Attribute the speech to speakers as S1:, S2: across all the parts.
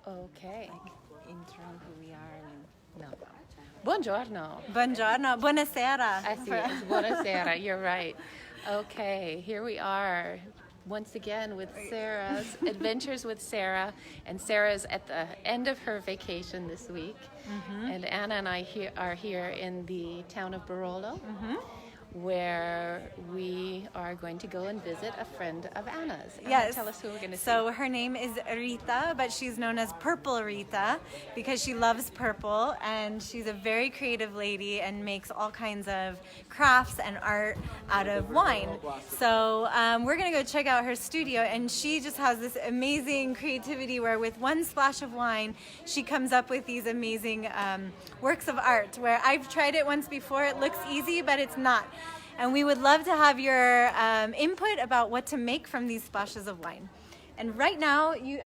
S1: Okay. Intro who we are. No. Buongiorno.
S2: Buongiorno, buonasera.
S1: I see. It's buonasera. You're right. Okay, here we are once again with Sarah's Adventures with Sarah. And Sarah's at the end of her vacation this week. And Anna and I are here in the town of Barolo, where we are going to go and visit a friend of Anna's. Anna,
S2: Yes.
S1: tell us who we're going to see.
S2: So her name is Ryta, but she's known as Purpleryta because she loves purple, and she's a very creative lady and makes all kinds of crafts and art out of wine. So we're going to go check out her studio, and she just has this amazing creativity where with one splash of wine, she comes up with these amazing works of art where I've tried it once before. It looks easy, but it's not. And we would love to have your input about what to make from these splashes of wine. And right now, you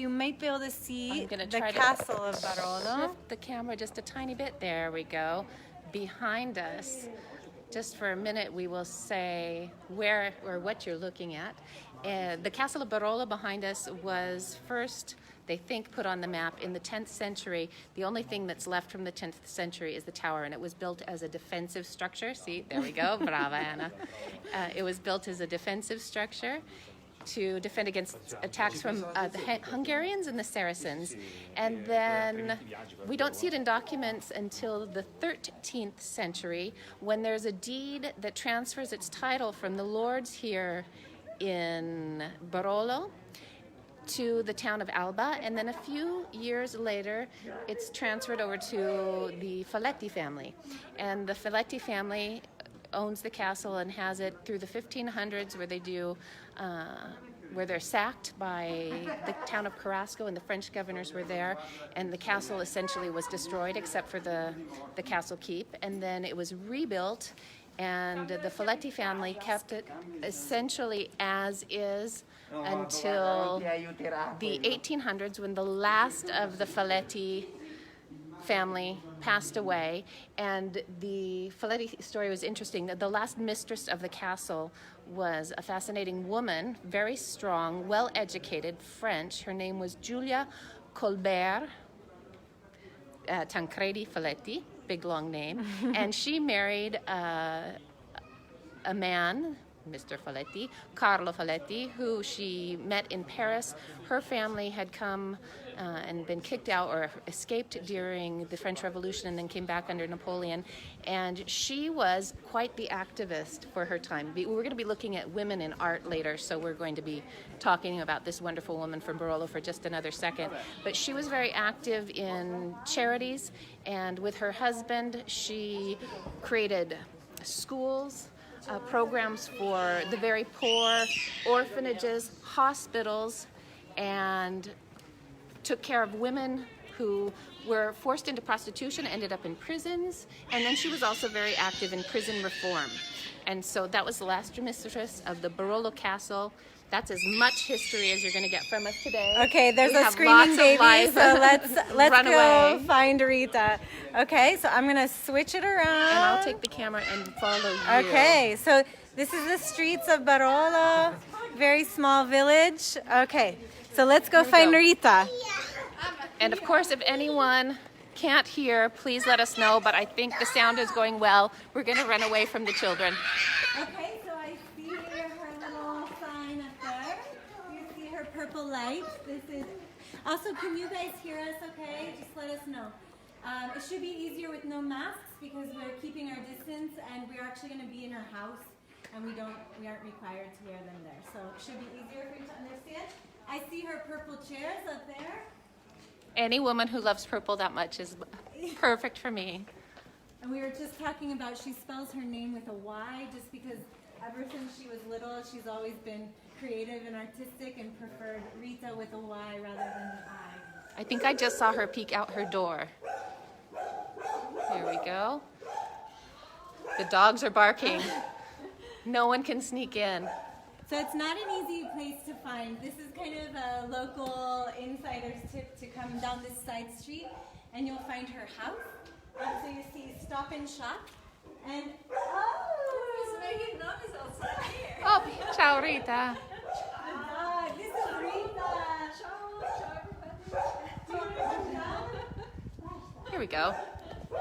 S2: might be able to see the castle of Barolo.
S1: Shift the camera just a tiny bit. There we go. Behind us, just for a minute, we will say where or what you're looking at. The castle of Barolo behind us was first, they think, put on the map in the 10th century. The only thing that's left from the 10th century is the tower, and it was built as a defensive structure. See, there we go. Brava, Anna. It was built as a defensive structure to defend against attacks from the Hungarians and the Saracens. And then we don't see it in documents until the 13th century, when there's a deed that transfers its title from the lords here in Barolo to the town of Alba, and then a few years later it's transferred over to the Faletti family. And the Faletti family owns the castle and has it through the 1500s, where they do where they're sacked by the town of Carrasco, and the French governors were there, and the castle essentially was destroyed except for the castle keep. And then it was rebuilt, and the Faletti family kept it essentially as is until the 1800s, when the last of the Faletti family passed away. And the Faletti story was interesting. The last mistress of the castle was a fascinating woman, very strong, well-educated, French. Her name was Giulia Colbert Tancredi Faletti, big long name. And she married a man, Mr. Faletti, Carlo Faletti, who she met in Paris. Her family had come and been kicked out or escaped during the French Revolution, and then came back under Napoleon. And she was quite the activist for her time. We're going to be looking at women in art later, so we're going to be talking about this wonderful woman from Barolo for just another second. But she was very active in charities, and with her husband, she created schools, programs for the very poor, orphanages, hospitals, and took care of women who were forced into prostitution, ended up in prisons, and then she was also very active in prison reform. And so that was the last mistress of the Barolo Castle. That's as much history as you're going to get from us today.
S2: Okay, there's a screaming baby, so let's go
S1: away.
S2: Find Ryta. Okay, so I'm going to switch it around.
S1: And I'll take the camera and follow you.
S2: Okay, so this is the streets of Barolo, very small village. Okay, so let's go find Ryta.
S1: And of course, if anyone can't hear, please let us know, but I think the sound is going well. We're going to run away from the children.
S2: Okay, so I see her little sign up there. You see her purple light. This is. Also, can you guys hear us okay? Just let us know. It should be easier with no masks because we're keeping our distance, and we're actually going to be in her house, and we aren't required to wear them there. So it should be easier for you to understand. I see her purple chairs up there.
S1: Any woman who loves purple that much is perfect for me.
S2: And we were just talking about, she spells her name with a Y just because ever since she was little, she's always been creative and artistic and preferred Ryta with a Y rather than an I.
S1: I think I just saw her peek out her door. Here we go. The dogs are barking. No one can sneak in.
S2: So it's not an easy place to find. This is kind of a local insider's tip to come down this side street, and you'll find her house. So you see Stop and Shop. And
S3: Who's making noise outside here?
S1: Oh, ciao Ryta.
S2: this is Ryta.
S3: Ciao, ciao everybody.
S1: we go.
S2: So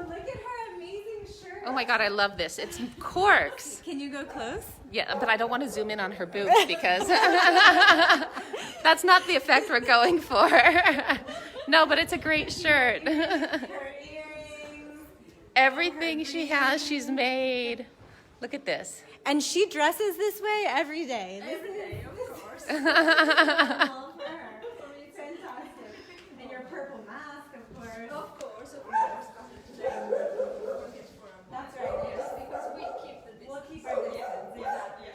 S2: look at her amazing shirt.
S1: Oh my God, I love this. It's corks.
S2: Can you go close?
S1: Yeah, but I don't want to zoom in on her boobs because that's not the effect we're going for. No, but it's a great shirt.
S2: Her earrings.
S1: Everything she has, she's made. Look at this.
S2: And she dresses this way every day.
S3: Every day, of course.
S2: It's fantastic. And your purple mask, of course.
S3: Of course, of course.
S2: That's right.
S3: Yes, because we keep the distance.
S2: We'll keep our distance. Exactly.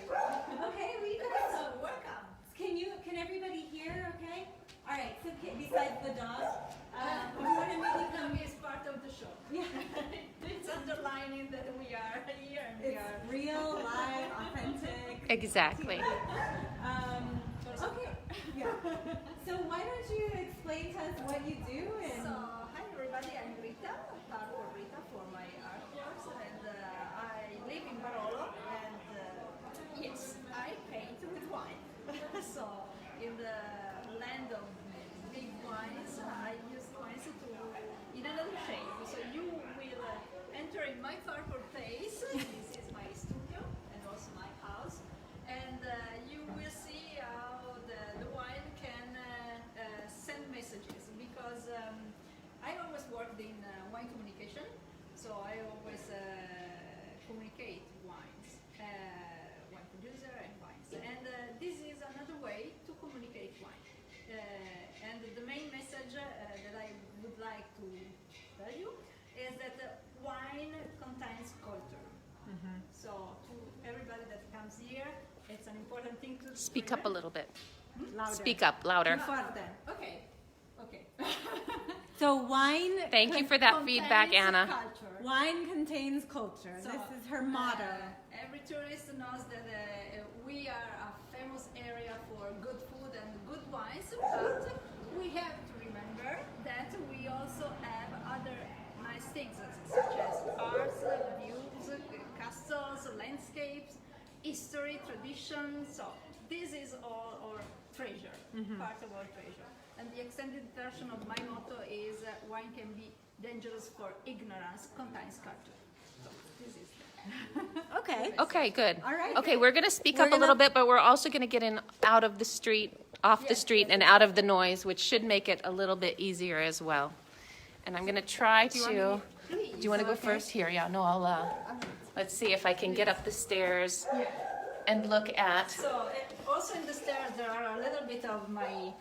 S2: Okay, Rita.
S3: So, welcome.
S2: Can everybody hear? Okay. All right. So besides the dog, we want to maybe come.
S3: Is part of the show.
S2: Yeah.
S3: It's underlining that we are here and we
S2: It's
S3: are
S2: real, live, authentic.
S1: Exactly.
S2: Okay. Yeah. So why don't you explain to us what you do? And
S3: So, hi everybody, I'm Ryta Barbero for my artworks, and I live in Barolo, and yes, I paint with wine. So, in the land of big wines, I use wines in another shape. So you will enter in my purple place. This is my studio and also my house, and you will see how the wine can send messages, because I always worked in wine communication, so I always communicate wines, wine producer and wines, and this is another way to communicate wine. And the main message that I would like to tell you is that wine contains culture. So to everybody that comes here, it's an important thing to
S1: Speak up a little bit.
S2: louder.
S1: Speak up louder.
S2: Forte.
S3: Okay. Okay.
S2: So wine.
S1: Thank you for that feedback,
S3: Contains
S1: Anna.
S3: culture.
S2: Wine contains culture.
S3: So,
S2: This is her motto.
S3: Every tourist knows that we are a famous area for good food and good wines, but we have to remember that we also have other nice things, such as arts, views, castles, landscapes, history, tradition. So this is all our treasure, part of our treasure. And the extended version of my motto is wine can be dangerous for ignorance, contains culture. So this is
S2: Okay.
S1: Okay, good.
S2: All right.
S1: Okay, we're going to speak
S2: We're
S1: up a little
S2: gonna-
S1: bit, but we're also going to get in out of the street, off the
S3: Yes,
S1: street,
S3: yes.
S1: and out of the noise, which should make it a little bit easier as well. And I'm going to try to. Do you want to go first? Here, yeah. No, I'll. Let's see if I can get up the stairs and look at.
S3: So also in the stairs there are a little bit of my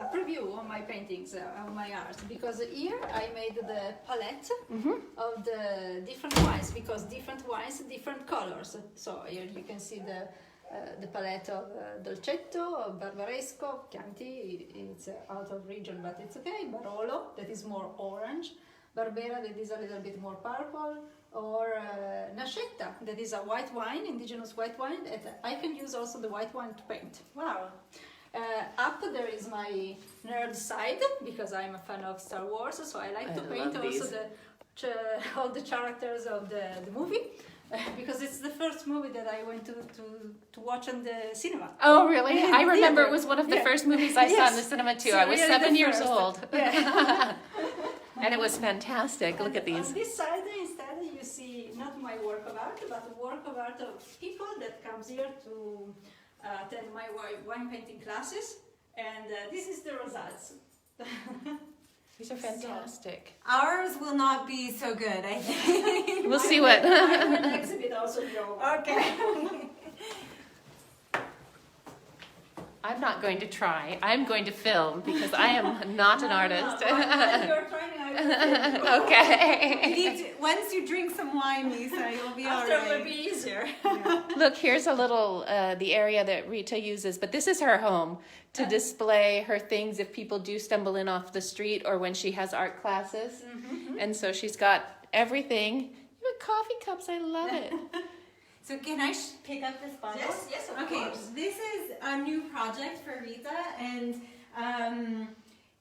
S3: a preview of my paintings, of my art, because here I made the palette of the different wines, because different wines, different colors. So here you can see the palette of Dolcetto, of Barbaresco, Chianti, it's out of region but it's okay, Barolo, that is more orange, Barbera, that is a little bit more purple, or Nascetta, that is a white wine, indigenous white wine, that I can use also the white wine to paint.
S2: Wow.
S3: Up there is my nerd side, because I'm a fan of Star Wars, so I like to paint
S1: love
S3: also
S1: these.
S3: all the characters of the movie, because it's the first movie that I went to watch in the cinema.
S1: Oh, really? I remember
S3: Theater.
S1: it was one of the
S3: Yeah.
S1: first movies I saw in the
S3: Yes.
S1: cinema too.
S3: So
S1: I was
S3: really the
S1: 7 years
S3: first.
S1: old.
S3: Yeah.
S1: And it was fantastic. Look at these.
S3: On this side, instead, you see not my work of art, but work of art of people that comes here to attend my wine painting classes, and this is the results.
S1: These are fantastic.
S2: Ours will not be so good, I think.
S1: We'll see what.
S3: I will exhibit also your work.
S2: Okay.
S3: I'm
S1: I'm not going to try. I'm going to film because I am not an artist.
S3: You're trying, I will
S1: Okay.
S2: Once you drink some wine, Lisa, you'll be all
S3: After it will
S2: right.
S3: be easier.
S1: Look, here's a little, the area that Rita uses, but this is her home to display her things if people do stumble in off the street or when she has art classes. And so she's got everything. You have coffee cups, I love it.
S2: So can I pick up this bottle?
S3: Yes, of
S2: Okay,
S3: course.
S2: this is a new project for Rita, and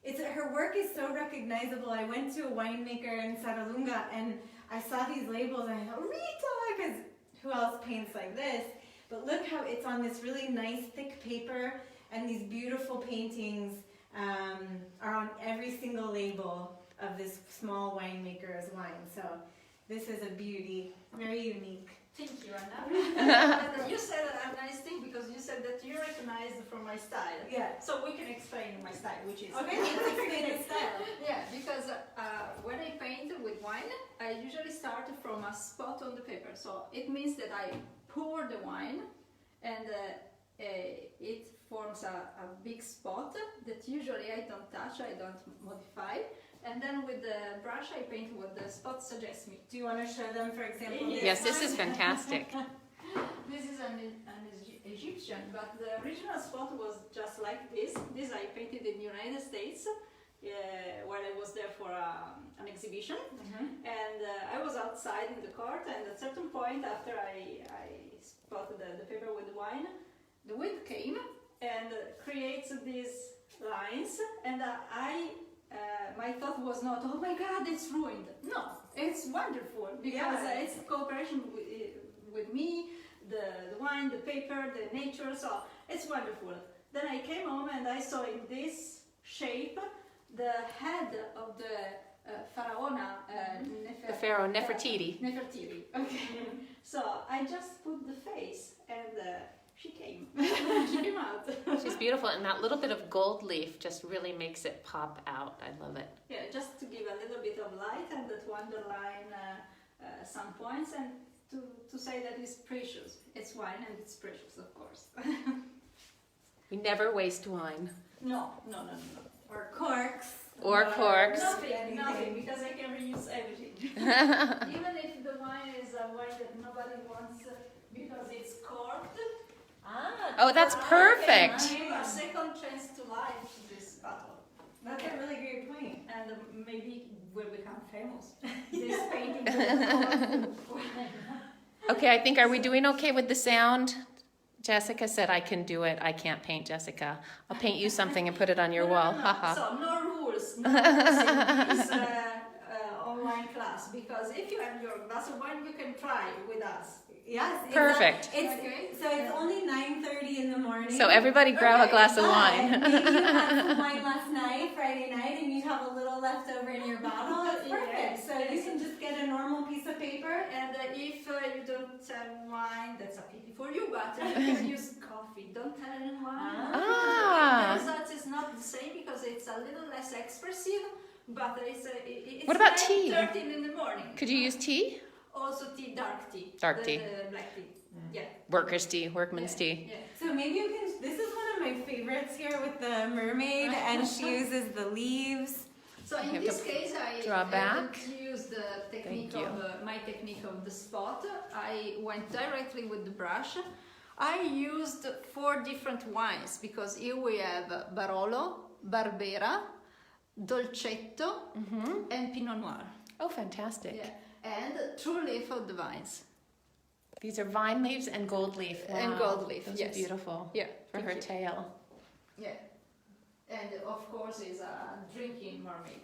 S2: it's her work is so recognizable. I went to a winemaker in Saralunga, and I saw these labels, and I thought, Rita, because who else paints like this? But look how it's on this really nice thick paper, and these beautiful paintings are on every single label. of this small winemaker's wine. So this is a beauty, very unique.
S3: Thank you, Anna. But you said a nice thing because you said that you recognized from my style.
S2: Yeah.
S3: So we can explain my style, which is
S2: Okay, let's explain the style.
S3: Yeah, because when I paint with wine, I usually start from a spot on the paper. So it means that I pour the wine and it forms a big spot that usually I don't touch, I don't modify. And then with the brush I paint what the spot suggests me.
S2: Do you want to show them, for example?
S1: Yes, this is fantastic.
S3: This is an Egyptian, but the original spot was just like this. This I painted in the United States while I was there for an exhibition. And I was outside in the court, and at a certain point after I spotted the paper with wine, the wind came and creates these lines, and my thought was not, oh my god, it's ruined. No, it's wonderful because it's cooperation with me, the wine, the paper, the nature, so it's wonderful. Then I came home and I saw in this shape the head of the Pharaona,
S1: The pharaoh Nefertiti.
S3: Nefertiti. Okay. So I just put the face and she came. She came out.
S1: She's beautiful, and that little bit of gold leaf just really makes it pop out. I love it.
S3: Yeah, just to give a little bit of light and to underline some points and to say that it's precious. It's wine and it's precious, of course.
S1: We never waste wine.
S3: No.
S2: Or corks.
S1: Or corks.
S3: Nothing, because I can reuse everything. Even if the wine is a wine that nobody wants because it's corked.
S1: Oh, that's perfect.
S3: Give a second chance to life to this bottle.
S2: That's a really great point.
S3: And maybe we'll become famous. This painting will
S1: Okay, I think, are we doing okay with the sound? Jessica said I can do it. I can't paint, Jessica. I'll paint you something and put it on your wall. Haha.
S3: So no rules in this online class, because if you have your glass of wine, you can try with us.
S2: Yes.
S1: Perfect.
S2: So it's only 9:30 in the morning.
S1: So everybody grab a glass of wine.
S2: Maybe you had some wine last night, Friday night, and you have a little left over in your bottle. That's perfect.
S3: Yes.
S2: So you can just get a normal piece of paper.
S3: And if you don't have wine, that's a pity for you, but you can use coffee. Don't have any wine.
S1: Ah.
S3: The result is not the same because it's a little less expressive, but it's
S1: What about tea?
S3: 9:13 in the morning.
S1: Could you use tea?
S3: Also tea, dark tea.
S1: Dark tea.
S3: The black tea. Yeah.
S1: Workers' tea, workman's tea.
S3: Yeah.
S2: So maybe you can, this is one of my favorites here with the mermaid, and she uses the leaves.
S3: So in
S1: have
S3: this
S1: to
S3: case, I
S1: draw back.
S3: didn't use the technique
S1: Thank you.
S3: of my technique of the spot. I went directly with the brush. I used 4 different wines because here we have Barolo, Barbera, Dolcetto, and Pinot Noir.
S1: Oh, fantastic.
S3: Yeah. And true leaf of the vines.
S1: These are vine leaves and gold leaf. Wow.
S3: And gold leaf,
S1: Those
S3: yes.
S1: are beautiful.
S3: Yeah.
S1: For her
S3: thank you.
S1: tail.
S3: Yeah. And of course, is a drinking mermaid.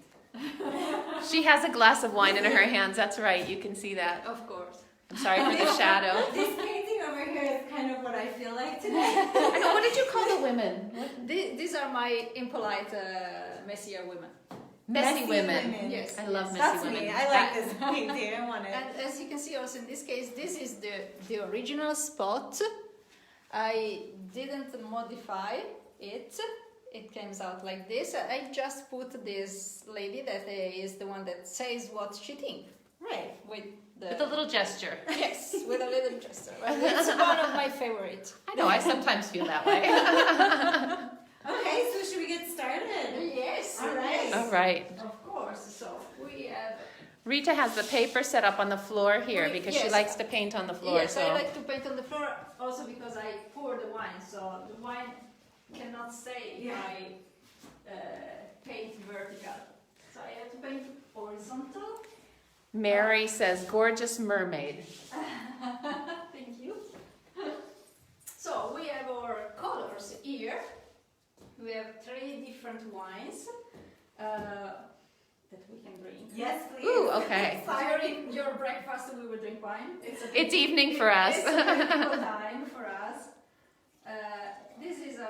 S1: She has a glass of wine in her hands. That's right. You can see that.
S3: Of course.
S1: I'm sorry for the shadow.
S2: This painting over here is kind of what I feel like today.
S1: I know. What did you call the women?
S3: These are my impolite messier women.
S1: Messy women.
S3: Yes.
S1: I love messy
S2: That's
S1: women.
S2: me. I like this painting. I want it.
S3: And as you can see also in this case, this is the original spot. I didn't modify it. It comes out like this. I just put this lady that is the one that says what she thinks.
S2: Right.
S3: With
S1: With a little gesture.
S3: Yes, with a little gesture. It's one of my favorites.
S1: I know. I sometimes feel that way.
S2: Okay, so should we get started?
S3: Yes.
S2: All right.
S3: yes.
S1: All right.
S3: Of course. So we have.
S1: Rita has the paper set up on the floor here because she
S3: Yes.
S1: likes to paint on the floor.
S3: Yes,
S1: so
S3: I like to paint on the floor also because I pour the wine, so the wine cannot stay if I paint vertical. So I have to paint horizontal.
S1: Mary says, "Gorgeous mermaid."
S3: Thank you. So we have our colors here. We have 3 different wines that we can drink.
S2: Yes, please.
S1: Ooh, okay.
S3: During your breakfast, we will drink wine.
S1: It's evening for us.
S3: It's a beautiful time for us. This is a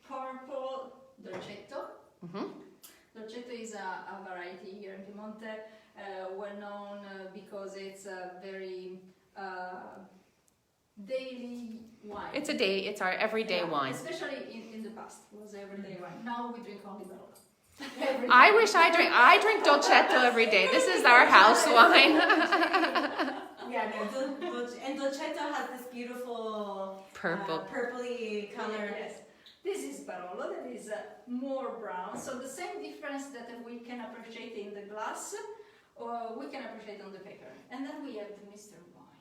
S3: purple Dolcetto.
S1: Mhm.
S3: Dolcetto is a a variety here in Piemonte, well known because it's a very daily wine.
S1: It's our everyday wine.
S3: Especially in the past, it was everyday wine. Now we drink only Barolo.
S1: I wish I drink Dolcetto every day. This is our house wine.
S2: Yeah, no, and Dolcetto has this beautiful purpley color.
S3: Yes. This is Barolo, that is more brown. So the same difference that we can appreciate in the glass, we can appreciate on the paper. And then we have the mystery wine.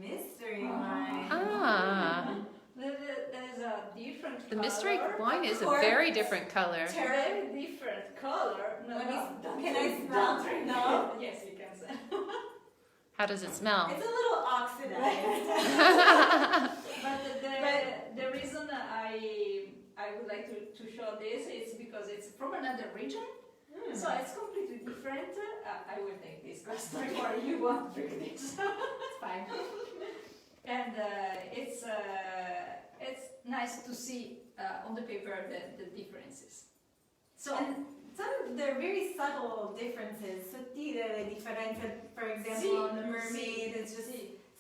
S2: Mystery wine.
S1: Ah.
S3: There's a different color.
S1: The mystery wine is a very different color.
S3: Very different color.
S2: Can I smell? No?
S3: Yes, you can smell.
S1: How does it smell?
S2: It's a little oxidized.
S3: But the reason I would like to show this is because it's from another region. So it's completely different. I will take this glass, don't worry, you won't drink this. It's fine. And it's nice to see on the paper the differences. So
S2: There are very subtle differences. Sottile le differenze, for example, on the mermaid, it's just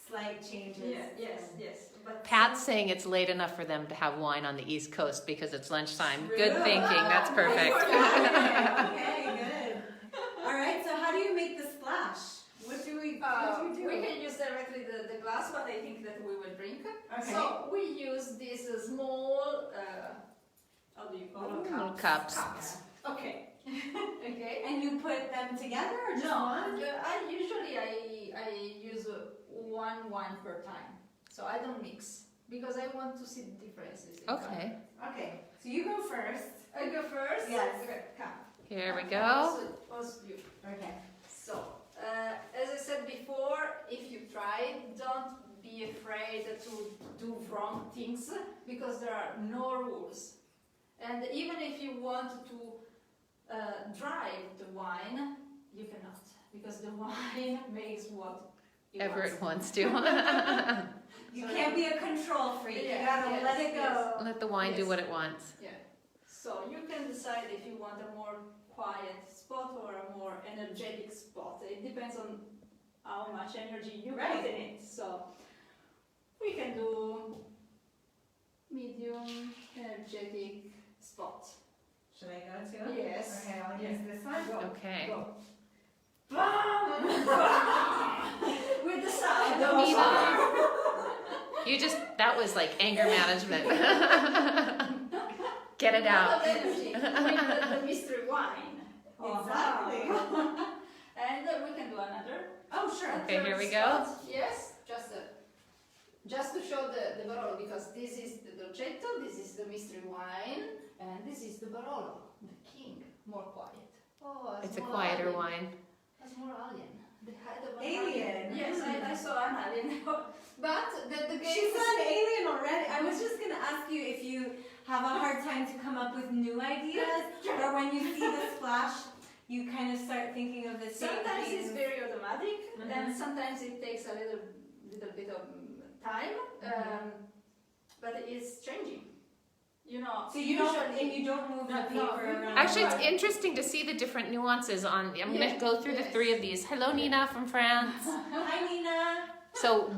S2: slight changes.
S3: Yes. But
S1: Pat's saying it's late enough for them to have wine on the East Coast because it's lunchtime. Good thinking. That's perfect.
S2: Okay, good. All right. So how do you make the splash? What do we do?
S3: We can use directly the glass, but I think that we will drink.
S2: Okay.
S3: So we use these small, how do you call them?
S1: Little cups.
S3: Okay. Okay.
S2: And you put them together or just one?
S3: I usually use one wine per time. So I don't mix because I want to see the differences.
S1: Okay.
S2: Okay. So you go first.
S3: I go first?
S2: Yes.
S3: Okay, come.
S1: Here we go.
S3: Also you.
S2: Okay.
S3: So, as I said before, if you try, don't be afraid to do wrong things because there are no rules. And even if you want to dry the wine, you cannot because the wine makes what
S1: Everett wants to.
S2: You can't be a control freak. You gotta let it go.
S1: Let the wine do what it wants.
S3: Yeah. So you can decide if you want a more quiet spot or a more energetic spot. It depends on how much energy you put in it. So we can do medium energetic spot.
S2: Should I go too?
S3: Yes.
S2: Okay, I'll use this one.
S3: Go.
S1: Okay.
S3: Go. With the sound.
S1: That was like anger management. Get it out.
S3: A lot of energy with the mystery wine.
S2: Exactly.
S3: And we can do another.
S2: Oh, sure.
S1: Okay, here we go.
S3: Yes, just to show the Barolo, because this is the Dolcetto, this is the mystery wine, and this is the Barolo, the king, more quiet. Oh,
S1: It's a quieter wine.
S3: A small alien. The head of an
S2: Alien.
S3: Yes, I saw an alien. But the game.
S2: She's an alien already. I was just gonna ask you if you have a hard time to come up with new ideas, or when you see the splash, you kind of start thinking of the same
S3: Sometimes
S2: things.
S3: it's very automatic, and sometimes it takes a little bit of time, but it's changing. You know,
S2: So you don't move the paper around.
S1: Actually, it's interesting to see the different nuances on. I'm going to go through the three of these. Hello, Nina from France.
S2: Hi, Nina.
S1: So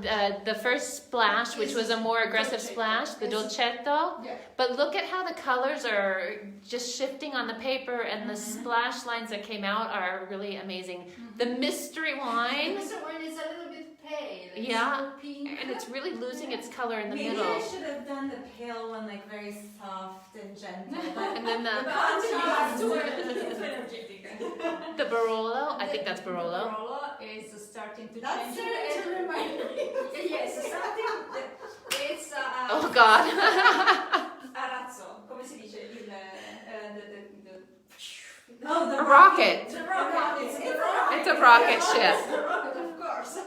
S1: the first splash, which was a more aggressive splash, the Dolcetto.
S3: Yeah.
S1: But look at how the colors are just shifting on the paper, and the splash lines that came out are really amazing. The mystery wine.
S3: The mystery wine is a little bit pale. It's
S1: Yeah,
S3: pink.
S1: and it's really losing its color in the
S2: Maybe
S1: middle.
S2: I should have done the pale one, like very soft and gentle. But
S1: And then the
S3: contrast to energetic.
S1: the Barolo, I think that's
S3: The
S1: Barolo.
S3: Barolo is starting to
S2: That's
S3: change.
S2: starting to remind me.
S3: Yes, starting. It's
S1: Oh God.
S3: arazzo. Come si dice?
S2: Oh, the
S1: A rocket.
S3: The rocket.
S1: It's a rocket ship.
S3: The rocket, of course.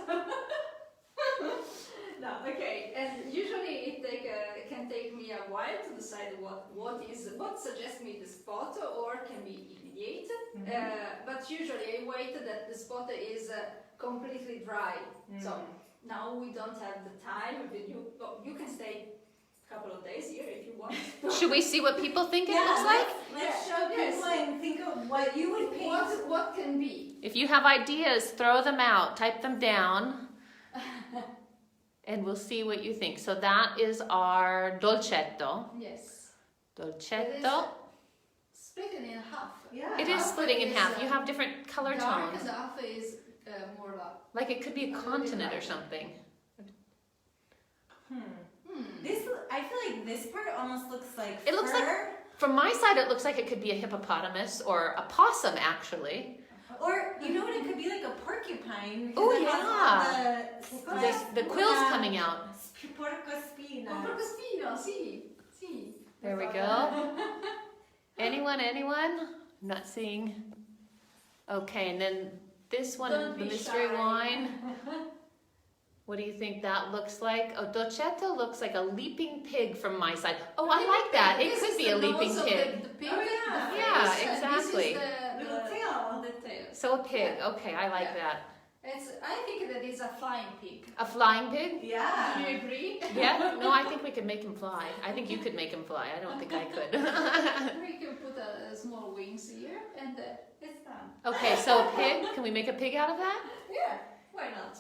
S3: No, okay. And usually it can take me a while to decide what suggests me the spot, or can be immediate. But usually I wait that the spot is completely dry. So now we don't have the time. You can stay couple of days here if you want.
S1: Should we see what people think it looks like?
S2: Let's show people and think of what you would paint.
S3: What can be?
S1: If you have ideas, throw them out, type them down, and we'll see what you think. So that is our dolcetto.
S3: Yes.
S1: Dolcetto.
S3: Split it in half.
S2: Yeah.
S1: It is splitting in half. You have different color
S3: Dark
S1: tones.
S3: and half is more
S1: Like it could be a continent or something.
S2: This, I feel like this part almost looks like
S1: It looks
S2: fur.
S1: From my side, it looks like it could be a hippopotamus or a possum, actually.
S2: Or, you know what, it could be like a porcupine. because
S1: Oh,
S2: it has
S1: yeah.
S2: all
S1: The quills coming out.
S2: Porcospina.
S3: Porcospino, sì. Sì.
S1: There we go. Anyone? I'm not seeing. Okay, and then this one,
S3: Don't
S1: the
S3: be
S1: mystery
S3: shy.
S1: wine. What do you think that looks like? Oh, dolcetto looks like a leaping pig from my side. Oh, I like that. It
S3: This
S1: could
S3: is
S1: be a
S3: the
S1: leaping
S3: nose of
S1: pig.
S3: The pig,
S2: Oh, yeah.
S3: the
S1: Yeah,
S3: face, and
S1: exactly.
S3: This is
S2: Little tail.
S3: the tail.
S1: So a pig. Okay, I like
S3: Yeah.
S1: that.
S3: I think that is a flying pig.
S1: A flying pig?
S3: Do
S2: Yeah.
S3: you agree?
S1: Yeah? No, I think we could make him fly. I think you could make him fly. I don't think I could.
S3: We can put a small wings here, and it's done.
S1: Okay, so a pig. Can we make a pig out of that?
S3: Yeah, why not?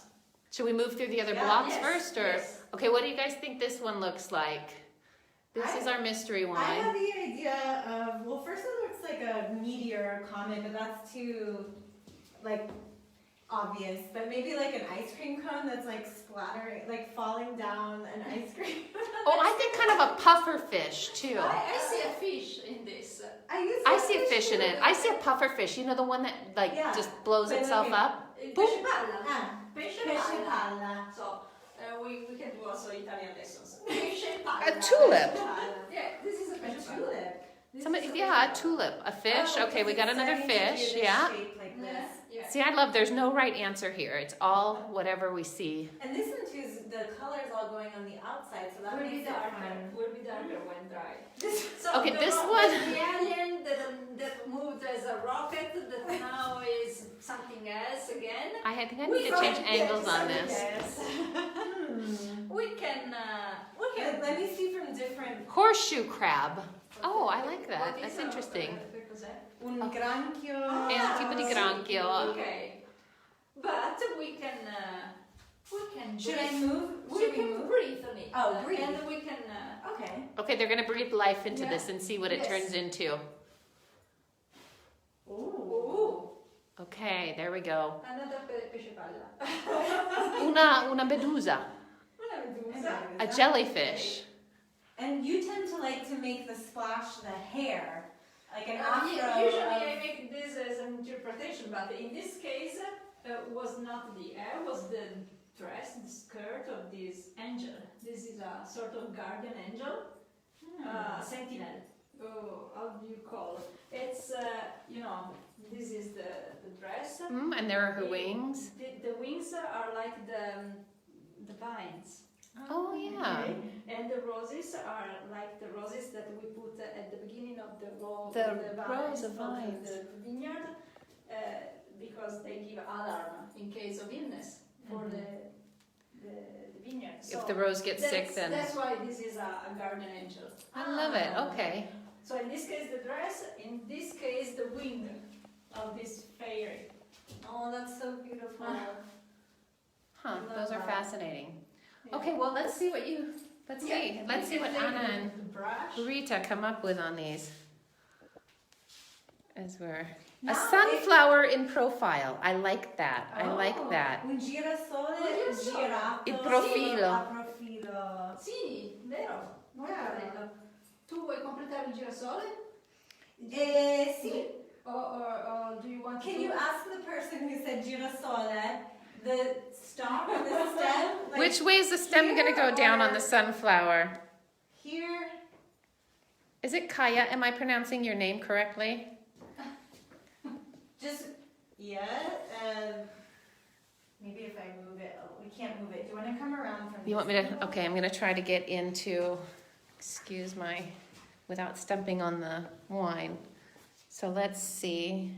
S1: Should we move through the other
S2: Yeah,
S1: blocks
S3: yes,
S1: first? Or
S3: yes.
S1: okay, what do you guys think this one looks like? This is our mystery
S2: I
S1: wine.
S2: have the idea of, well, first it looks like a meteor or comet, but that's too, like, obvious. But maybe like an ice cream cone that's like splattering, like falling down an ice cream.
S1: Oh, I think kind of a puffer fish too.
S3: I see a fish in this.
S1: I see a fish in it. I see a puffer fish. You know the one that like
S2: Yeah.
S1: just blows
S2: But
S1: itself
S2: okay.
S1: up?
S3: Pesce palla.
S2: Ah,
S3: Pesce
S2: pesce
S3: palla.
S2: palla.
S3: So we can do also Italian lessons. Pesce palla.
S1: A tulip.
S3: Yeah, this is a
S2: A
S3: pesce palla.
S2: tulip.
S3: This
S1: Somebody,
S3: is a
S1: yeah, a
S3: pesce
S1: tulip, a fish.
S2: Oh,
S1: Okay, we got
S2: it's
S1: another
S2: starting to do
S1: fish.
S2: this
S1: Yeah.
S2: shape like
S3: palla.
S2: this.
S3: Yeah.
S1: See, I love. There's no right answer here. It's all whatever we see.
S2: And this one too is the colors all going on the outside, so that
S3: Will be
S2: makes it
S3: darker.
S2: fun.
S3: Will be darker when dry.
S1: Okay,
S3: the
S1: this
S3: ro-
S1: one-
S3: The alien that moved as a rocket that now is something else again.
S1: I think I need to change angles on this.
S3: We can.
S2: Okay, let me see from different.
S1: Horseshoe crab. Oh, I like
S3: What
S1: that.
S3: is
S1: That's
S3: a-
S1: interesting.
S3: cos'è?
S2: Un granchio.
S1: È un tipo di granchio.
S3: Okay, but we can.
S2: Should I move?
S3: We
S2: Should we
S3: can
S2: move?
S3: breathe on it.
S2: Oh, breathe.
S3: And we can.
S2: Okay.
S1: Okay, they're gonna breathe life into
S3: Yeah.
S1: this and see what it
S3: Yes.
S1: turns into.
S3: Ooh,
S1: Okay, there we go.
S3: another pesce palla.
S1: Una medusa,
S3: Una medusa.
S1: a jellyfish.
S2: And you tend to like to make the splash the hair, like an afro.
S3: Yeah, usually
S2: of-
S3: I make this as an interpretation, but in this case, was not the hair, was the dress, the skirt of this angel. This is a sort of guardian angel, sentinel. Oh, how do you call it? It's, this is the dress.
S1: And there are her wings.
S3: The wings are like the vines.
S1: Oh yeah.
S2: Okay.
S3: And the roses are like the roses that we put at the beginning of the row
S1: The
S3: of the
S1: rows of
S3: vines
S1: vines.
S3: the vineyard, because they give alarm in case of illness for the vineyard.
S1: If the rose gets sick, then
S3: that's why this is a guardian angel.
S1: I love it. Okay.
S3: So in this case the dress, in this case the wing of this fairy.
S2: Oh, that's so beautiful.
S1: Huh. Those are fascinating. Okay. Well, let's see what you. Let's see. Let's see what Anna and
S3: the brush.
S1: Rita come up with on these. As we're
S2: Now
S1: a sunflower in profile. I like that. I like
S2: Oh,
S1: that.
S2: Un girasole
S3: girasole.
S2: girato.
S1: Il profilo.
S2: A profilo.
S3: Sì, vero. Molto
S2: Yeah.
S3: bello. Tu vuoi completare il girasole?
S2: Sì.
S3: Or do you want
S2: Can
S3: to...
S2: you ask the person who said girasole the stalk, the stem? Like
S1: Which way is the stem going to go down on the sunflower?
S2: Here.
S1: Is it Kaya? Am I pronouncing your name correctly?
S2: Just, yeah. Maybe if I move it. Oh, we can't move it. Do you want to come around from
S1: You want me
S2: this
S1: to?
S2: angle?
S1: Okay, I'm going to try to get into, excuse my, without stumping on the wine. So let's see.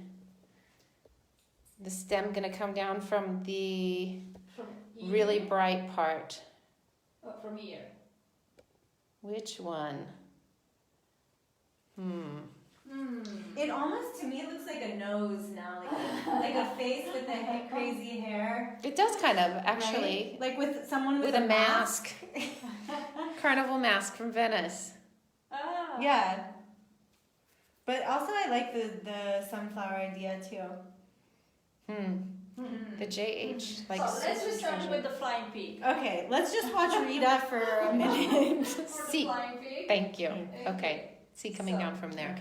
S1: The stem going to come down from the
S3: From
S1: really
S3: here.
S1: bright part.
S3: From here.
S1: Which one?
S2: It almost, to me, looks like a nose now, like a face with the crazy hair.
S1: It does kind of, actually.
S2: Right? Like with someone with
S1: a mask. Carnival mask from Venice.
S3: Ah.
S2: Yeah. But also I like the sunflower idea too.
S1: The JH. Like
S3: So let's start with the flying pig.
S2: Okay, let's just watch Rita for a minute.
S3: For the
S1: See.
S3: flying pig.
S1: Thank you. Okay. See coming down from there.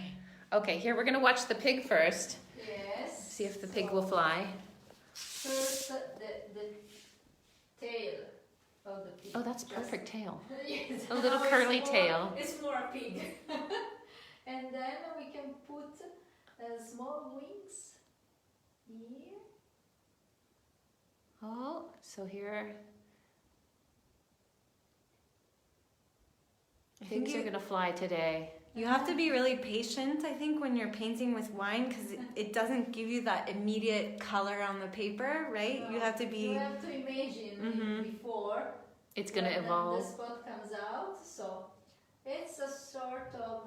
S1: Okay, here we're going to watch the pig first.
S3: Yes.
S1: See if the pig will fly.
S3: First, the tail of the pig.
S1: Oh, that's perfect tail.
S3: Yes.
S1: A little
S3: Now
S1: curly
S3: it's
S1: tail.
S3: It's more a pig. And then we can put small wings here.
S1: Oh, so here. Pigs are going to fly today.
S2: You have to be really patient, I think, when you're painting with wine because it doesn't give you that immediate color on the paper, right? You have to be...
S3: You have to imagine before
S1: It's going to
S3: when
S1: evolve.
S3: the spot comes out. So it's a sort of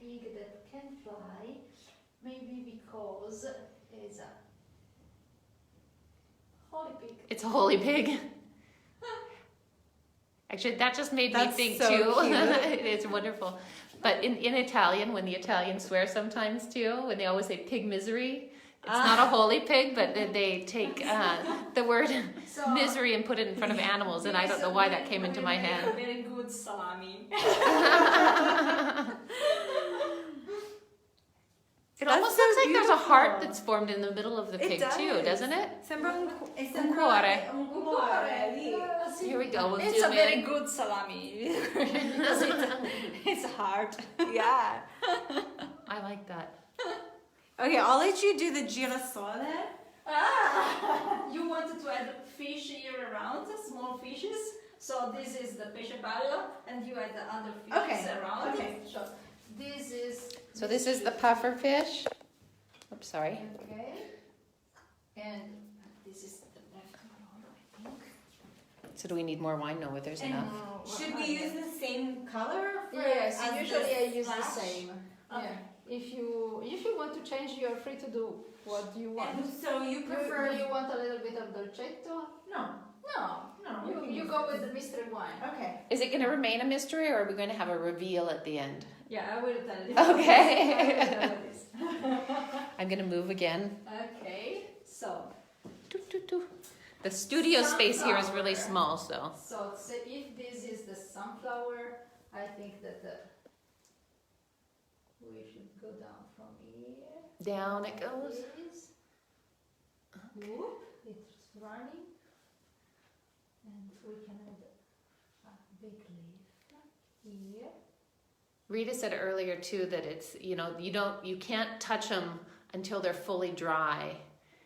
S3: pig that can fly, maybe because it's a holy pig.
S1: It's a holy pig. Actually, that just made me
S2: That's
S1: think
S2: so
S1: too.
S2: cute.
S1: It's wonderful. But in Italian, when the Italians swear sometimes too, when they always say pig misery, it's not a holy pig, but they take the word
S3: So,
S1: misery and put it in front of animals, and I don't know why that came into my
S3: A
S1: head.
S3: very good salami.
S1: It
S2: That's
S1: almost
S2: so
S1: looks like there's a heart
S2: beautiful.
S1: that's formed in the middle of the
S2: It
S1: pig
S2: does.
S1: too, doesn't it?
S2: Sembra un
S1: cuore.
S2: Un cuore, lì.
S1: Here we go. We'll
S3: It's
S1: zoom
S3: a very
S1: in.
S3: good salami. Because it's hard.
S2: Yeah.
S1: I like that.
S2: Okay, I'll let you do the girasole.
S3: You wanted to add fish here around, small fishes. So this is the pesce ballo, and you add the other fishes around.
S2: Okay.
S3: So this is.
S1: So this is the puffer fish. Oops, sorry.
S3: Okay. And this is the left Barolo, I think.
S1: So do we need more wine? No, there's enough.
S2: Should we use the same color?
S3: Yes,
S2: as
S3: usually I use the
S2: splash?
S3: same.
S2: Okay.
S3: Yeah. If you want to change, you are free to do what you want.
S2: And so you prefer...
S3: Do you want a little bit of dolcetto?
S2: No.
S3: No. You go with the mystery wine.
S2: Okay.
S1: Is it going to remain a mystery, or are we going to have a reveal at the end?
S3: Yeah, I will tell you.
S1: Okay.
S3: I will tell you this.
S1: I'm going to move again.
S3: Okay, so
S1: The studio space here is really small, so.
S3: So if this is the sunflower, I think that we should go down from here.
S1: Down it goes.
S3: This. Whoop, it's running. And we can add a big leaf here.
S1: Rita said earlier too that it's, you can't touch them until they're fully dry.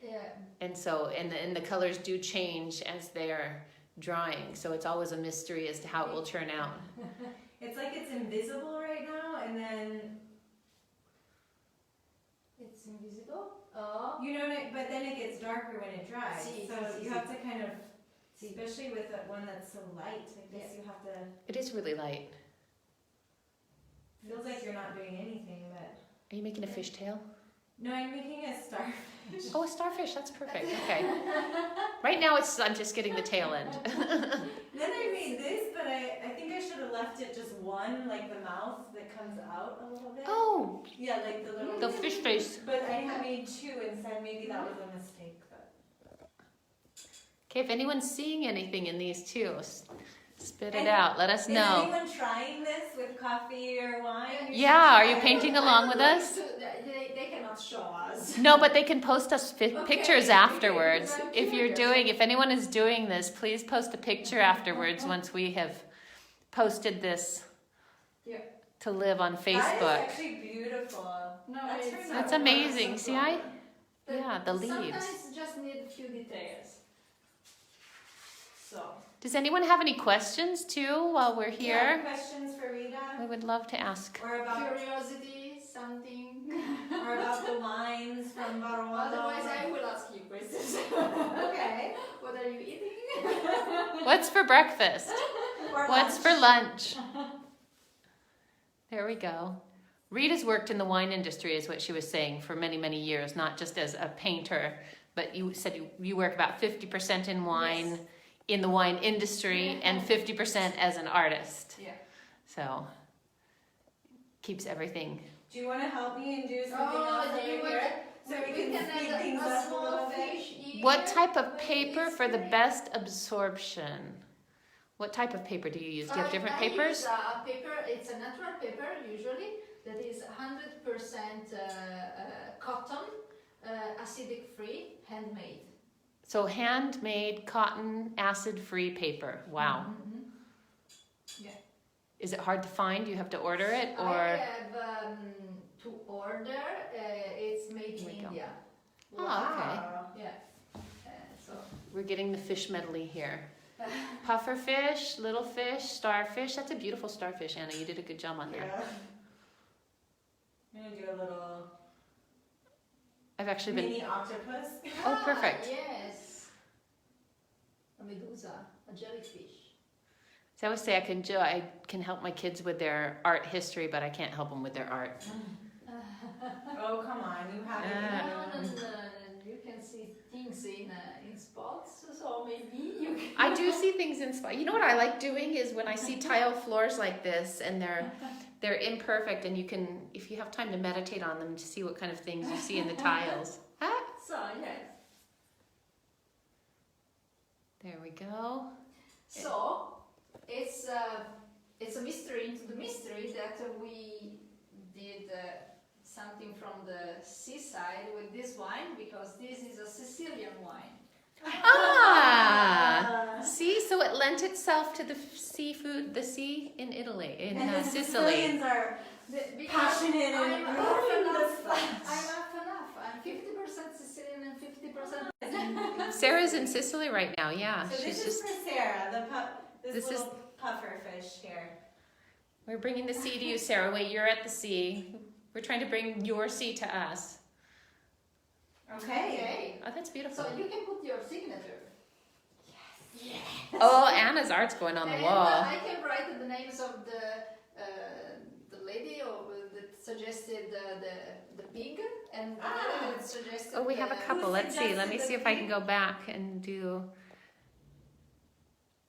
S3: Yeah.
S1: And so, and the colors do change as they're drying. So it's always a mystery as to how it will turn out.
S2: It's like it's invisible right now, and then...
S3: It's invisible. Oh.
S2: You know, but then it gets darker when it dries.
S3: See,
S2: You have to kind of, especially with one that's so light, I guess you have to...
S1: It is really light.
S2: Feels like you're not doing anything, but...
S1: Are you making a fishtail?
S2: No, I'm making a starfish.
S1: Oh, a starfish. That's perfect. Okay. Right now, I'm just getting the tail end.
S2: Then I made this, but I think I should have left it just one, like the mouth that comes out a little bit.
S1: Oh,
S2: Yeah, like the little...
S1: the fish face.
S2: But I made two instead. Maybe that was a mistake. But...
S1: Okay, if anyone's seeing anything in these two, spit it out. Let us know.
S2: Is anyone trying this with coffee or wine?
S1: Yeah, are you painting along with us?
S3: They cannot show us.
S1: No, but they can post us pictures
S3: Okay,
S1: afterwards.
S3: because I'm
S1: If anyone is doing this, please post a picture afterwards once we have posted this to live on
S2: That
S1: Facebook.
S2: is actually beautiful.
S3: No,
S1: That's amazing. See, the leaves.
S3: Sometimes just need a few details. So.
S1: Does anyone have any questions too while we're
S2: Yeah,
S1: here?
S2: questions for Rita?
S1: We would love to ask.
S2: Or about
S3: Curiosity, something.
S2: or about the wines from Barolo?
S3: Otherwise, I will ask you questions.
S2: Okay.
S3: What are you eating?
S1: What's for breakfast? What's for lunch? There we go. Rita's worked in the wine industry, is what she was saying, for many, many years, not just as a painter, but you said you work about 50% in wine,
S3: Yes.
S1: in the wine industry, and 50% as an artist.
S3: Yeah.
S1: So, keeps everything.
S2: Do you want to help me and do something else
S3: do you
S2: over
S3: want
S2: here? So we can speed
S3: add
S2: things
S3: a
S2: up a
S3: small
S2: little bit.
S3: fish here.
S1: What type of
S3: With
S1: paper
S3: this
S1: for the
S3: thing.
S1: best absorption? What type of paper do you use? Do you have different
S3: I
S1: papers?
S3: use a paper, it's a natural paper usually, that is 100% cotton, acidic free, handmade.
S1: So handmade cotton acid-free paper. Wow.
S3: Mm-hmm. Yeah.
S1: Is it hard to find? You have to order it,
S3: I
S1: or?
S3: have to order, it's made in
S1: Here we go.
S3: India.
S1: Oh, okay.
S3: Yeah. So.
S1: We're getting the fish medley here. Puffer fish, little fish, starfish. That's a beautiful starfish, Anna. You did a good job on that.
S2: Yeah. I'm gonna do a little
S1: I've actually been.
S2: mini octopus.
S1: Oh, perfect.
S3: Yes. A medusa, a jellyfish.
S1: So I always say I can help my kids with their art history, but I can't help them with their art.
S2: Oh, come on, you have it.
S3: You can see things in spots, so maybe you can.
S1: I do see things in spots. You know what I like doing is when I see tile floors like this and they're imperfect, and you can, if you have time to meditate on them, to see what kind of things you see in the tiles. Ah,
S3: So, yes.
S1: there we go.
S3: So, it's a mystery into the mystery that we did something from the seaside with this wine, because this is a Sicilian wine.
S1: Ah, see, so it lent itself to the seafood, the sea in Italy, in
S2: And the
S1: Sicily.
S2: Sicilians are
S3: Because
S2: passionate
S3: I'm
S2: and
S3: half
S2: ruin
S3: and
S2: the
S3: half.
S2: flesh.
S3: I'm half and half. I'm 50% Sicilian and 50%.
S1: Sarah's in Sicily right now, yeah.
S2: So
S1: She's
S2: this is
S1: just,
S2: for Sarah, this
S1: This is-
S2: little puffer fish here.
S1: we're bringing the sea to you, Sarah. Wait, you're at the sea. We're trying to bring your sea to us.
S2: Okay.
S1: Oh, that's beautiful.
S3: So you can put your signature. Yes.
S1: Oh, Anna's art's going on the
S3: And
S1: wall.
S3: I can write the names of the lady that suggested the pig, and the lady that suggested.
S1: Oh, we have a couple. Let's see. Let me
S2: suggested
S1: see if
S2: the
S1: I can go back and do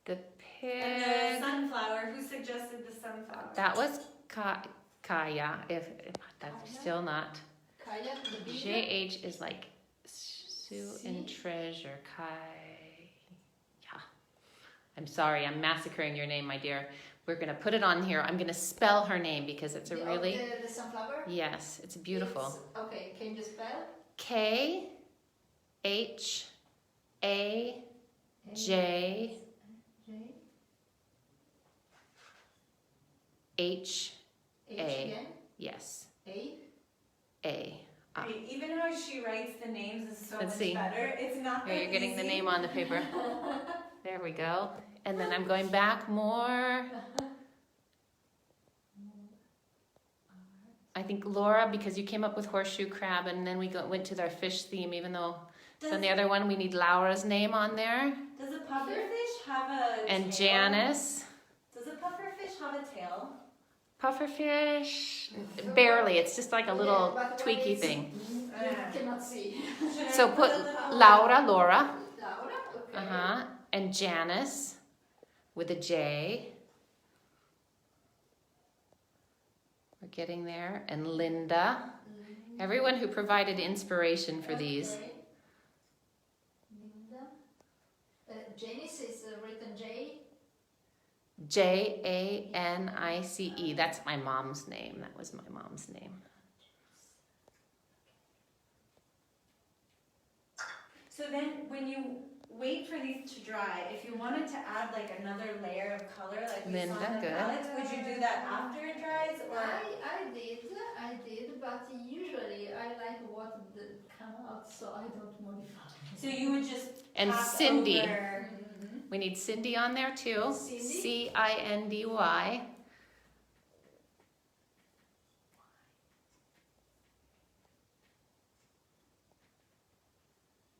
S1: the
S2: And the
S1: pig.
S2: sunflower, who suggested the sunflower?
S1: That was Kaya. If that's still not.
S3: Kaya, the big.
S1: JH is like Sue and Treasure. Kaya. I'm sorry, I'm massacring your name, my dear. We're gonna put it on here. I'm gonna spell her name because it's a really.
S3: The sunflower.
S1: Yes, it's beautiful.
S3: Okay, can you spell?
S1: KHAJ
S3: J.
S1: H
S3: H.
S1: yes
S3: A.
S1: A. Ah.
S2: Wait, even how she writes the names is so
S1: Let's
S2: much
S1: see.
S2: better. It's not
S1: Here,
S2: that
S1: you're getting the
S2: easy.
S1: name on the paper. There we go. And then I'm going back more. I think Laura, because you came up with horseshoe crab, and then we went to their fish theme, even though on the other one we need Laura's name on there.
S2: Does a pufferfish have a
S1: And
S2: tail?
S1: Janice.
S2: Does a pufferfish have a tail?
S1: Pufferfish, barely. It's just like a little
S3: Yeah, but
S1: tweaky
S3: it's-
S1: thing.
S3: You cannot see.
S2: Should I
S1: So put
S2: a little-
S1: Laura,
S3: Laura. Okay.
S1: and Janice with a J. We're getting there. And Linda. Everyone who provided inspiration for these.
S3: Okay. Linda. Janice is written J.
S1: Janice. That's my mom's name. That was my mom's name.
S2: So then when you wait for these to dry, if you wanted to add like another layer of color like we
S1: Linda,
S2: saw in the
S1: good.
S2: palettes, would you do that after it dries or?
S3: I did, but usually I like what come out, so I don't modify.
S2: So you would just
S1: And
S2: pass
S1: Cindy.
S2: over-
S1: We need Cindy on there too.
S3: Cindy?
S1: Cindy.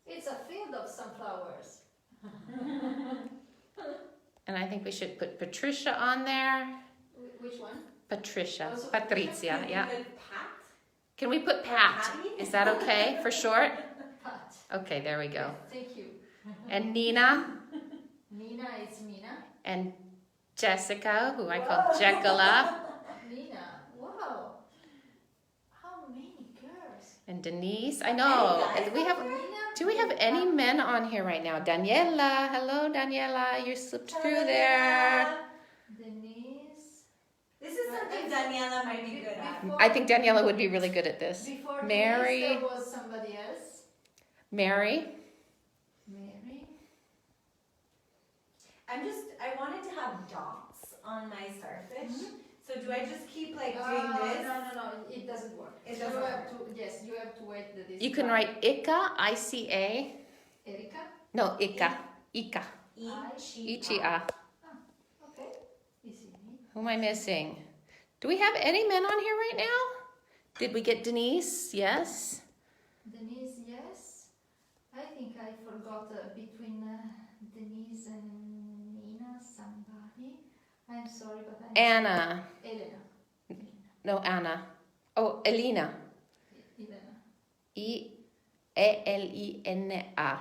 S3: It's a field of sunflowers.
S1: And I think we should put Patricia on there.
S3: Which one?
S1: Patricia.
S3: Also
S1: Patrizia, yeah.
S2: Good Pat?
S1: Can we put Pat?
S2: Patty?
S1: Is that okay for short?
S3: Pat.
S1: Okay, there we go.
S3: Thank you.
S1: And Nina
S3: Nina is Mina.
S1: and Jessica, who I call Jekylla,
S3: Nina. Wow. How many girls?
S1: and Denise. I know. And we have. Do we have any men on here right now? Daniela. Hello, Daniela. You slipped through there.
S3: Denise.
S2: This is something Daniela might be good at.
S1: I think Daniela would be really good at this.
S3: Before
S1: Mary.
S3: Denise, there was somebody else.
S1: Mary.
S3: Mary.
S2: I wanted to have dots on my starfish.
S3: Mhm.
S2: So do I just keep like doing this?
S3: No, it doesn't work.
S2: It doesn't work.
S3: Yes, you have to wait that this.
S1: You can write Ika, I-C-A.
S3: Erika.
S1: No, Ika. Ika.
S2: Ichi.
S1: Ichi-a.
S3: Okay. Easy.
S1: Who am I missing? Do we have any men on here right now? Did we get Denise? Yes.
S3: Denise, yes. I think I forgot between Denise and Nina somebody. I'm sorry, but I'm
S1: Anna.
S3: Elena.
S1: No, Anna. Oh, Elena.
S3: Elena.
S1: E-L-I-N-A.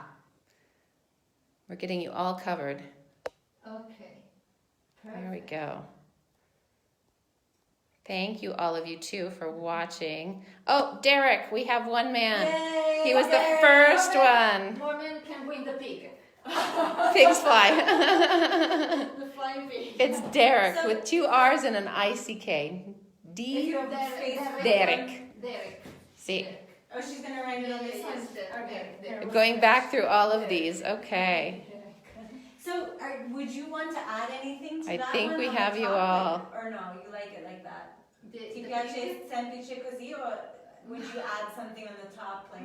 S1: We're getting you all covered.
S3: Okay.
S1: There we go. Thank you, all of you, too, for watching. Oh, Derek, we have one man.
S2: Yay,
S1: He was the
S2: Derek.
S1: first one.
S3: More men can win the pig.
S1: Pigs fly.
S3: The flying pig.
S1: It's Derek
S2: So-
S1: with 2 R's and an I-C-K.
S2: If
S1: D.
S2: you have space for
S1: Derek.
S3: Derek.
S1: See,
S2: Oh, she's gonna write it on this one.
S3: Yes, Derek.
S2: Okay.
S1: going back through all of these. Okay.
S2: So, would you want to add anything to
S1: I
S2: that
S1: think
S2: one
S1: we
S2: on the
S1: have you
S2: top,
S1: all.
S2: like- or no, you like it like that?
S3: The
S2: Ti
S3: pig?
S2: piace semplice così, or would you add something on the top, like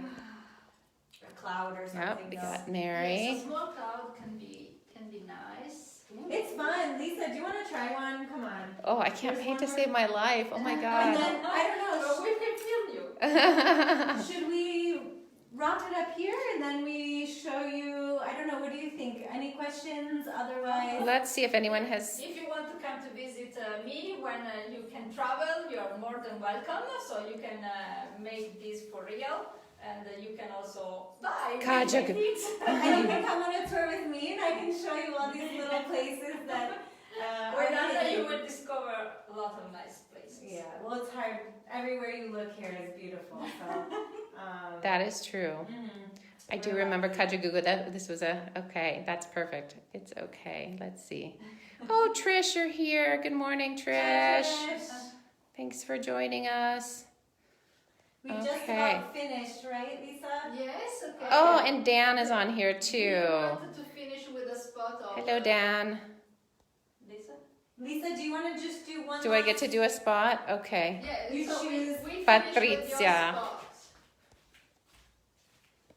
S2: a cloud or
S1: Yep,
S2: something?
S1: we
S2: No.
S1: got
S3: Yes,
S1: Mary.
S3: a small cloud can be nice.
S2: It's fun. Lisa, do you want to try one? Come on.
S1: Oh, I can't paint to save my life. Oh my
S2: And
S1: God.
S2: then, I don't know,
S3: So we can film you.
S2: should we wrap it up here and then we show you, I don't know, what do you think? Any questions otherwise?
S1: Let's see if anyone has.
S3: If you want to come to visit me when you can travel, you are more than welcome. So you can make this for real, and you can also buy
S1: Kaja.
S3: things.
S2: And you can come on a tour with me and I can show you all these little places that
S3: When
S2: are
S3: you
S2: hidden.
S3: will discover a lot of nice places.
S2: Yeah, well, it's hard. Everywhere you look here is beautiful. So,
S1: That is true. I do remember Kajaguga. This was okay. That's perfect. It's okay. Let's see. Oh, Trish, you're here. Good morning, Trish. Thanks for joining us.
S2: We just
S1: Okay.
S2: about finished, right, Lisa?
S3: Yes. Okay.
S1: Oh, and Dan is on here
S3: We
S1: too.
S3: wanted to finish with a spot of.
S1: Hello, Dan.
S3: Lisa.
S2: Lisa, do you want to just do one?
S1: Do I get to do a spot? Okay.
S3: Yeah.
S2: You
S3: so
S2: choose
S3: we finish with your
S1: Patrizia.
S3: spot.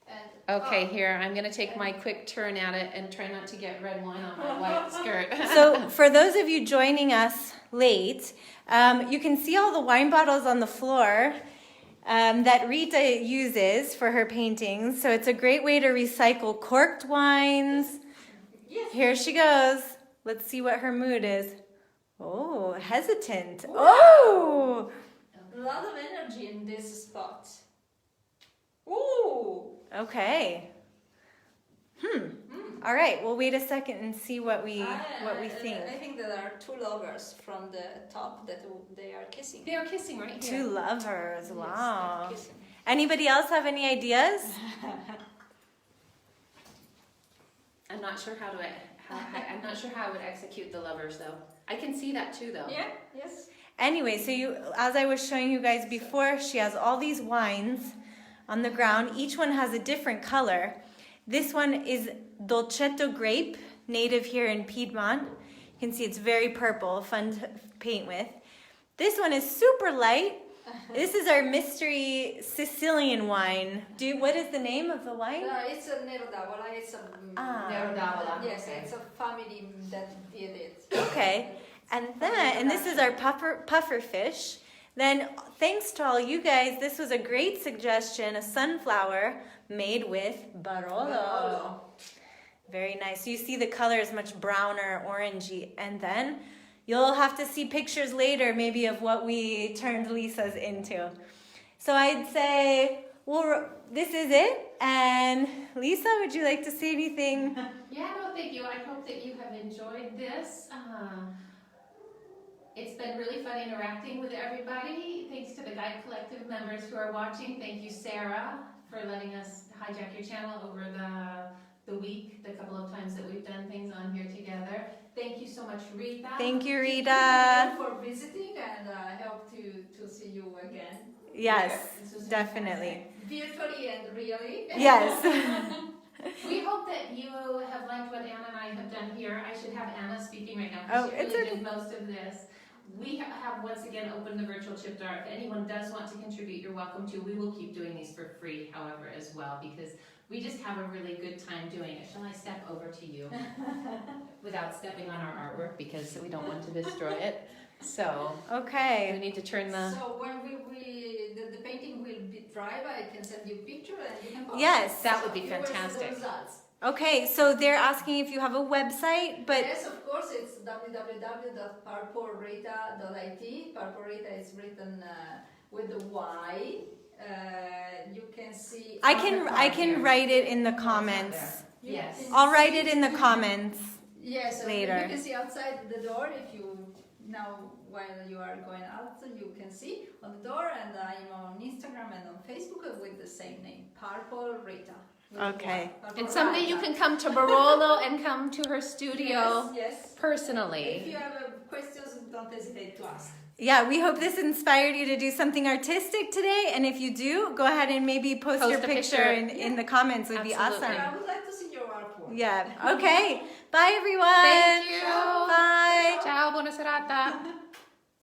S3: And,
S1: Okay, here. I'm going to take my quick turn at it and try not to get red wine on my white skirt.
S2: So, for those of you joining us late, you can see all the wine bottles on the floor that Ryta uses for her paintings. So, it's a great way to recycle corked wines.
S3: Yes.
S2: Here she goes. Let's see what her mood is. Oh, hesitant. Oh!
S3: A lot of energy in this spot. Ooh.
S2: Okay. All right, we'll wait a second and see what we think.
S3: I think there are two lovers from the top that they are kissing.
S1: They are kissing right here.
S2: Two lovers.
S3: Yes,
S2: Wow.
S3: they're kissing.
S2: Anybody else have any ideas?
S1: I'm not sure how to. I'm not sure how I would execute the lovers though. I can see that too though.
S3: Yeah. Yes.
S2: Anyway, so as I was showing you guys before, she has all these wines on the ground. Each one has a different color. This one is Dolcetto grape, native here in Piedmont. You can see it's very purple, fun to paint with. This one is super light. This is our mystery Sicilian wine. What is the name of the wine?
S3: It's a Nero d'Avola. It's a
S1: Nero d'Avola.
S3: Yes,
S1: Okay.
S3: it's a family that did it.
S2: Okay. And this is our puffer fish. Then, thanks to all you guys, this was a great suggestion, a sunflower made with Barolo. Very nice. So you see the color is much browner, orangey, and then you'll have to see pictures later maybe of what we turned Lisa's into. So I'd say, well, this is it. And Lisa, would you like to say anything?
S1: Yeah, no, thank you. I hope that you have enjoyed this. It's been really fun interacting with everybody. Thanks to the Guide Collective members who are watching. Thank you, Sarah, for letting us hijack your channel over the week, the couple of times that we've done things on here together. Thank you so much, Rita.
S2: Thank you,
S3: Thank
S2: Rita.
S3: you for visiting, and I hope to see you again.
S2: Yes,
S3: Here.
S2: definitely.
S3: Virtually and really.
S2: Yes.
S1: We hope that you have liked what Anna and I have done here. I should have Anna speaking right now
S2: Oh,
S1: because she
S2: it's
S1: really
S2: okay.
S1: did most of this. We have once again opened the virtual chip jar. If anyone does want to contribute, you're welcome to. We will keep doing these for free, however, as well, because we just have a really good time doing it. Shall I step over to you without stepping on our artwork because we don't want to destroy it? So we
S2: Okay.
S1: need to turn the...
S3: So when the painting will be dry, I can send you a picture and you can post.
S2: Yes.
S1: That would be
S3: You will see the
S1: fantastic.
S3: results.
S2: Okay, so they're asking if you have a website, but
S3: Yes, of course, it's www.purpleryta.it. Purpleryta is written with a Y. You can see.
S2: I can write it in the comments.
S1: Yes.
S2: I'll write it in the comments.
S3: Yes,
S2: later.
S3: You can see outside the door if you now while you are going out, you can see on the door, and I'm on Instagram and on Facebook with the same name, Purple Rita.
S2: Okay.
S1: And someday you can come to Barolo and come to her studio
S3: Yes.
S1: personally.
S3: If you have questions, don't hesitate to ask.
S2: Yeah, we hope this inspired you to do something artistic today. And if you do, go ahead and maybe post
S1: Post
S2: your
S1: a
S2: picture
S1: picture.
S2: in the comments. It would be
S1: Absolutely.
S2: awesome.
S3: I would like to see your artwork.
S2: Yeah. Okay. Bye, everyone.
S1: Thank you.
S2: Bye.
S1: Ciao, buona serata.